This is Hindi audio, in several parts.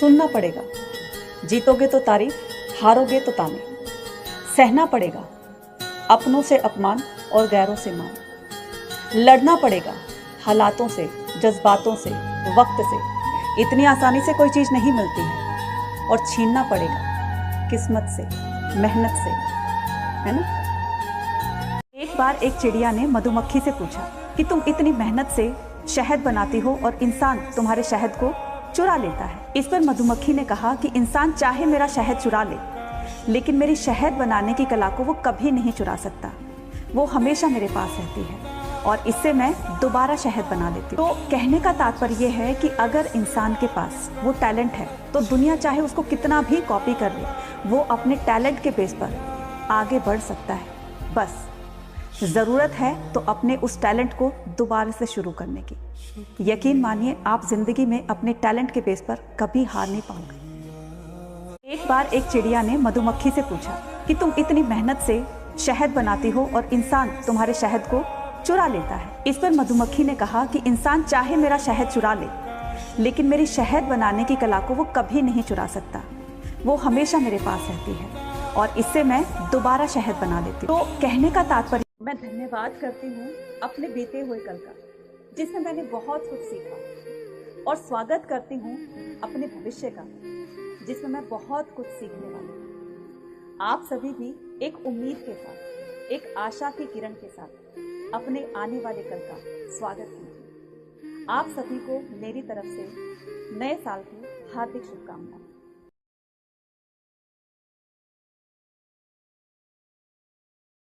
सुनना पड़ेगा। जीतोगे तो तारीफ, हारोगे तो ताने। सहना पड़ेगा अपनों से अपमान और गैरों से मान। लड़ना पड़ेगा हालातों से, जज्बातों से, वक्त से। इतनी आसानी से कोई चीज़ नहीं मिलती है। और छीनना पड़ेगा किस्मत से, मेहनत से, है ना। एक बार एक चिड़िया ने मधुमक्खी से पूछा कि तुम इतनी मेहनत से शहद बनाती हो और इंसान तुम्हारे शहद को चुरा लेता है। इस पर मधुमक्खी ने कहा कि इंसान चाहे मेरा शहद चुरा ले, लेकिन मेरी शहद बनाने की कला को वो कभी नहीं चुरा सकता। वो हमेशा मेरे पास रहती है और इससे मैं दोबारा शहद बना लेती हूँ। तो कहने का तात्पर्य ये है कि अगर इंसान के पास वो टैलेंट है तो दुनिया चाहे उसको कितना भी कॉपी कर ले, वो अपने टैलेंट के बेस पर आगे बढ़ सकता है। बस ज़रूरत है तो अपने उस टैलेंट को दोबारा से शुरू करने की। यकीन मानिए, आप ज़िंदगी में अपने टैलेंट के बेस पर कभी हार नहीं पाओगे। एक बार एक चिड़िया ने मधुमक्खी से पूछा कि तुम इतनी मेहनत से शहद बनाती हो और इंसान तुम्हारे शहद को चुरा लेता है। इस पर मधुमक्खी ने कहा कि इंसान चाहे मेरा शहद चुरा ले, लेकिन मेरी शहद बनाने की कला को वो कभी नहीं चुरा सकता। वो हमेशा मेरे पास रहती है और इससे मैं दोबारा शहद बना लेती हूँ। तो कहने का तात्पर्य, मैं धन्यवाद करती हूँ अपने बीते हुए कल का, जिसमें मैंने बहुत कुछ सीखा, और स्वागत करती हूँ अपने भविष्य का, जिसमें मैं बहुत कुछ सीखने वाली हूँ। आप सभी भी एक उम्मीद के साथ, एक आशा की किरण के साथ अपने आने वाले कल का स्वागत कीजिए। आप सभी को मेरी तरफ से नए साल की हार्दिक शुभकामनाएं।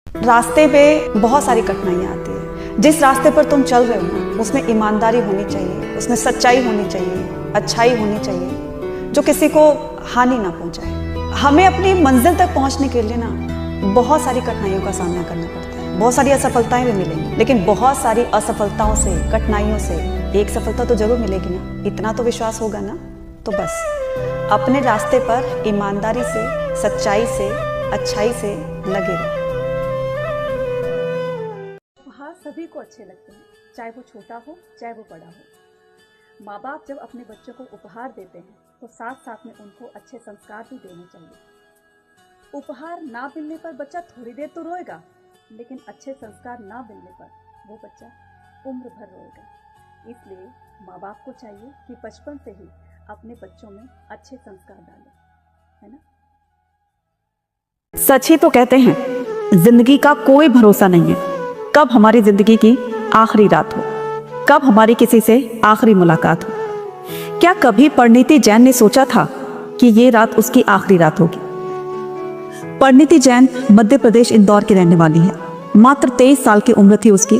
रास्ते पे बहुत सारी कठिनाइयाँ आती है। जिस रास्ते पर तुम चल रहे हो ना, उसमें ईमानदारी होनी चाहिए, उसमें सच्चाई होनी चाहिए, अच्छाई होनी चाहिए, जो किसी को हानि ना पहुंचाए। हमें अपनी मंजिल तक पहुंचने के लिए ना बहुत सारी कठिनाइयों का सामना करना पड़ता है। बहुत सारी असफलताएं भी मिलेंगी, लेकिन बहुत सारी असफलताओं से, कठिनाइयों से एक सफलता तो जरूर मिलेगी ना। इतना तो विश्वास होगा ना। तो बस अपने रास्ते पर ईमानदारी से, सच्चाई से, अच्छाई से लगे रहो। उपहार सभी को अच्छे लगते हैं, चाहे वो छोटा हो चाहे वो बड़ा हो। माँ बाप जब अपने बच्चों को उपहार देते हैं तो साथ साथ में उनको अच्छे संस्कार भी देने चाहिए। उपहार ना मिलने पर बच्चा थोड़ी देर तो रोएगा, लेकिन अच्छे संस्कार ना मिलने पर वो बच्चा उम्र भर रोएगा। इसलिए माँ बाप को चाहिए कि बचपन से ही अपने बच्चों में अच्छे संस्कार डालें, है ना। सच ही तो कहते हैं, जिंदगी का कोई भरोसा नहीं है। कब हमारी जिंदगी की आखिरी रात हो, कब हमारी किसी से आखिरी मुलाकात हो। क्या कभी परिणीति जैन ने सोचा था कि ये रात उसकी आखिरी रात होगी। परिणीति जैन मध्य प्रदेश इंदौर की रहने वाली है। मात्र 23 साल की उम्र थी उसकी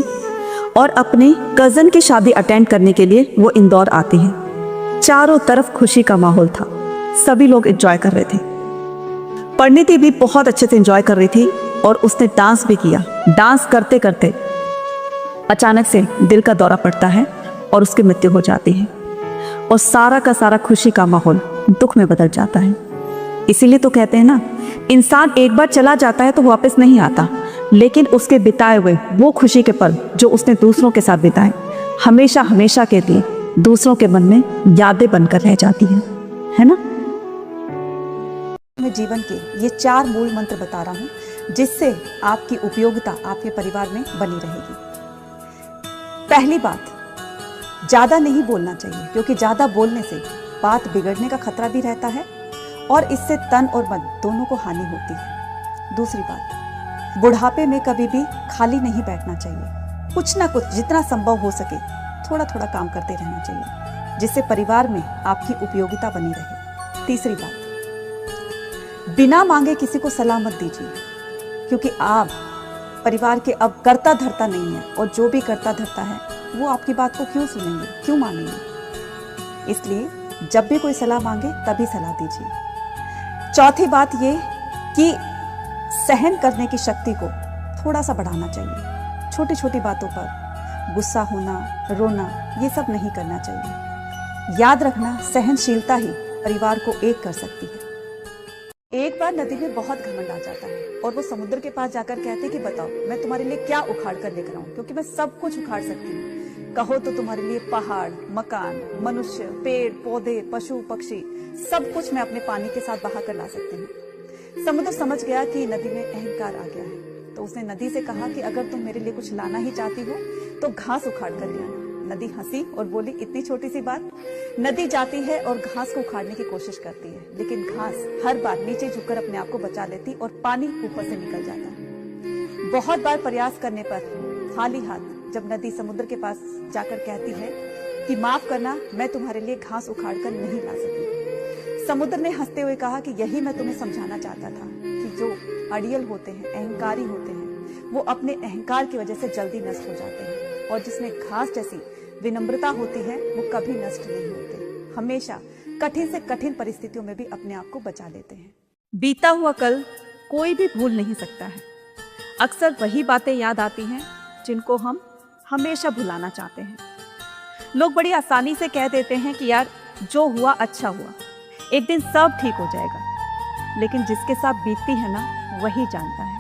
और अपने कजन की शादी अटेंड करने के लिए वो इंदौर आती है। चारों तरफ खुशी का माहौल था, सभी लोग एंजॉय कर रहे थे। परिणीति भी बहुत अच्छे से एंजॉय कर रही थी और उसने डांस भी किया। डांस करते करते अचानक से दिल का दौरा पड़ता है और उसकी मृत्यु हो जाती है और सारा का सारा खुशी का माहौल दुख में बदल जाता है। इसीलिए तो कहते हैं ना, इंसान एक बार चला जाता है तो वापस नहीं आता, लेकिन उसके बिताए हुए वो खुशी के पल जो उसने दूसरों के साथ बिताए, हमेशा हमेशा के लिए दूसरों के मन में यादें बनकर रह जाती है ना। मैं जीवन के ये 4 मूल मंत्र बता रहा हूँ, जिससे आपकी उपयोगिता आपके परिवार में बनी रहेगी। पहली बात, ज़्यादा नहीं बोलना चाहिए, क्योंकि ज़्यादा बोलने से बात बिगड़ने का खतरा भी रहता है और इससे तन और मन दोनों को हानि होती है। दूसरी बात, बुढ़ापे में कभी भी खाली नहीं बैठना चाहिए। कुछ ना कुछ जितना संभव हो सके थोड़ा थोड़ा काम करते रहना चाहिए, जिससे परिवार में आपकी उपयोगिता बनी रहे। तीसरी बात, बिना मांगे किसी को सलाह मत दीजिए, क्योंकि आप परिवार के अब करता धरता नहीं है और जो भी करता धरता है वो आपकी बात को क्यों सुनेंगे, क्यों मानेंगे। इसलिए जब भी कोई सलाह मांगे तभी सलाह दीजिए। चौथी बात ये कि सहन करने की शक्ति को थोड़ा सा बढ़ाना चाहिए। छोटी छोटी बातों पर गुस्सा होना, रोना, ये सब नहीं करना चाहिए। याद रखना, सहनशीलता ही परिवार को एक कर सकती है। एक बार नदी में बहुत घमंड आ जाता है और वो समुद्र के पास जाकर कहते कि बताओ मैं तुम्हारे लिए क्या उखाड़ कर लेकर आऊं, क्योंकि मैं सब कुछ उखाड़ सकती हूँ, कहो तो तुम्हारे लिए पहाड़, मकान, मनुष्य, पेड़ पौधे, पशु पक्षी सब कुछ मैं अपने पानी के साथ बहा कर ला सकती हूँ। समुद्र समझ गया कि नदी में अहंकार आ गया है, तो उसने नदी से कहा कि अगर तुम मेरे लिए कुछ लाना ही चाहती हो तो घास उखाड़ कर ले आना। नदी हंसी और बोली, इतनी छोटी सी बात। नदी जाती है और घास को उखाड़ने की कोशिश करती है, लेकिन घास हर बार नीचे झुककर अपने आप को बचा लेती और पानी ऊपर से निकल जाता है। बहुत बार प्रयास करने पर खाली हाथ जब नदी समुद्र के पास जाकर कहती है कि माफ करना, मैं तुम्हारे लिए घास उखाड़ कर नहीं ला सकी, समुद्र ने हंसते हुए कहा कि यही मैं तुम्हें समझाना चाहता था कि जो अड़ियल होते हैं, अहंकारी होते हैं, वो अपने अहंकार की वजह से जल्दी नष्ट हो जाते हैं, और जिसमें घास जैसी विनम्रता होती है वो कभी नष्ट नहीं होते, हमेशा कठिन से कठिन परिस्थितियों में भी अपने आप को बचा लेते हैं। बीता हुआ कल कोई भी भूल नहीं सकता है। अक्सर वही बातें याद आती हैं जिनको हम हमेशा भुलाना चाहते हैं। लोग बड़ी आसानी से कह देते हैं कि यार जो हुआ अच्छा हुआ, एक दिन सब ठीक हो जाएगा, लेकिन जिसके साथ बीतती है ना वही जानता है।